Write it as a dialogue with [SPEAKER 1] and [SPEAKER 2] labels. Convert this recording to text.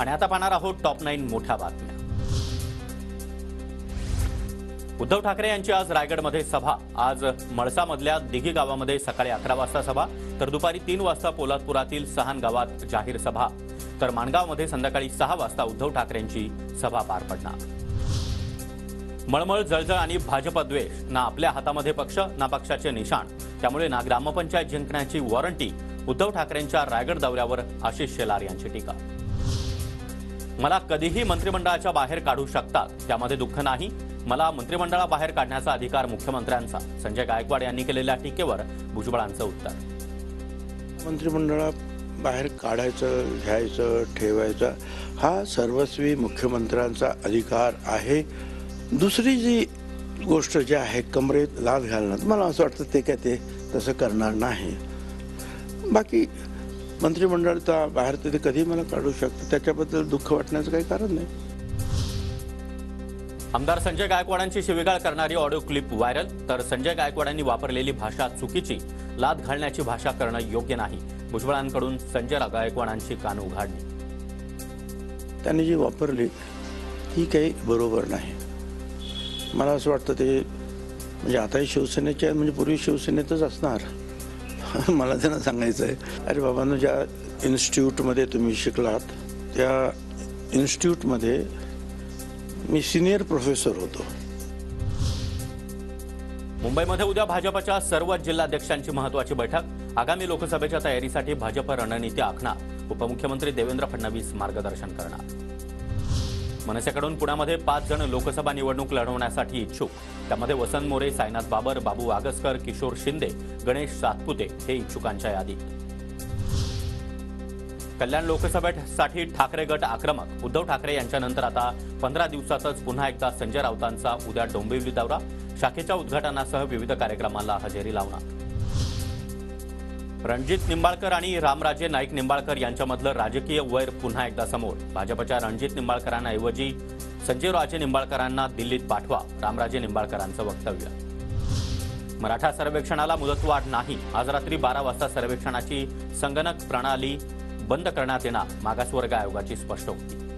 [SPEAKER 1] आणि आता पाहणार आहोत टॉप 9 मोठ्या बातम्या। उद्धव ठाकरे यांची आज रायगडमध्ये सभा। आज मळसामधल्या दिघी गावामध्ये सकाळी 11 वाजता सभा, तर दुपारी 3 वाजता पोलादपुरातील सहान गावात जाहीर सभा, तर माणगावमध्ये संध्याकाळी 6 वाजता उद्धव ठाकरेंची सभा पार पडणार। मळमळ, जळजळ आणि भाजप द्वेष, ना आपल्या हातामध्ये पक्ष ना पक्षाचे निशाण, त्यामुळे ना ग्रामपंचायत जिंकण्याची वॉरंटी। उद्धव ठाकरेंच्या रायगड दौऱ्यावर आशिष शेलार यांची टीका। मला कधीही मंत्रिमंडळाच्या बाहेर काढू शकतात, त्यामध्ये दुःख नाही। मला मंत्रिमंडळाबाहेर काढण्याचा अधिकार मुख्यमंत्र्यांचा। संजय गायकवाड यांनी केलेल्या टीकेवर भुजबळांचं उत्तर।
[SPEAKER 2] मंत्रिमंडळाबाहेर काढायचं, घ्यायचं, ठेवायचं हा सर्वस्वी मुख्यमंत्र्यांचा अधिकार आहे। दुसरी जी गोष्ट जी आहे कमरेत लाथ घालणं, मला असं वाटतं ते काय ते तसं करणार नाही। बाकी मंत्रिमंडळाचा बाहेर ते कधी मला काढू शकतं, त्याच्याबद्दल दुःख वाटण्याचं काही कारण नाही।
[SPEAKER 1] आमदार संजय गायकवाडांची शिवीगाळ करणारी ऑडिओ क्लिप व्हायरल, तर संजय गायकवाडांनी वापरलेली भाषा चुकीची, लाथ घालण्याची भाषा करणं योग्य नाही। भुजबळांकडून संजय गायकवाडांची कान उघाडणी।
[SPEAKER 2] त्यांनी जी वापरली ती काही बरोबर नाही। मला असं वाटतं ते म्हणजे आताही शिवसेनेचे आहेत, म्हणजे पूर्वी शिवसेनेतच असणार। मला त्यांना सांगायचं आहे, अरे बाबांनो, ज्या इन्स्टिट्यूटमध्ये तुम्ही शिकलात त्या इन्स्टिट्यूटमध्ये मी सिनियर प्रोफेसर होतो।
[SPEAKER 1] मुंबईमध्ये उद्या भाजपच्या सर्व जिल्हाध्यक्षांची महत्त्वाची बैठक। आगामी लोकसभेच्या तयारीसाठी भाजप रणनीती आखणार। उपमुख्यमंत्री देवेंद्र फडणवीस मार्गदर्शन करणार। मनसेकडून पुण्यामध्ये 5 जण लोकसभा निवडणूक लढवण्यासाठी इच्छुक, त्यामध्ये वसंत मोरे, साईनाथ बाबर, बाबू आगसकर, किशोर शिंदे, गणेश सातपुते हे इच्छुकांच्या यादीत। कल्याण लोकसभेसाठी ठाकरे गट आक्रमक। उद्धव ठाकरे यांच्यानंतर आता 15 दिवसातच पुन्हा एकदा संजय राऊतांचा उद्या डोंबिवली दौरा। शाखेच्या उद्घाटनासह विविध कार्यक्रमांना हजेरी लावणार। रणजित निंबाळकर आणि रामराजे नाईक निंबाळकर यांच्यामधलं राजकीय वैर पुन्हा एकदा समोर। भाजपच्या रणजित निंबाळकरांऐवजी संजय राजे निंबाळकरांना दिल्लीत पाठवा, रामराजे निंबाळकरांचं वक्तव्य। मराठा सर्वेक्षणाला मुदतवाढ नाही। आज रात्री 12 वाजता सर्वेक्षणाची संगणक प्रणाली बंद करण्यात येणार, मागासवर्ग आयोगाची स्पष्टोक्ती।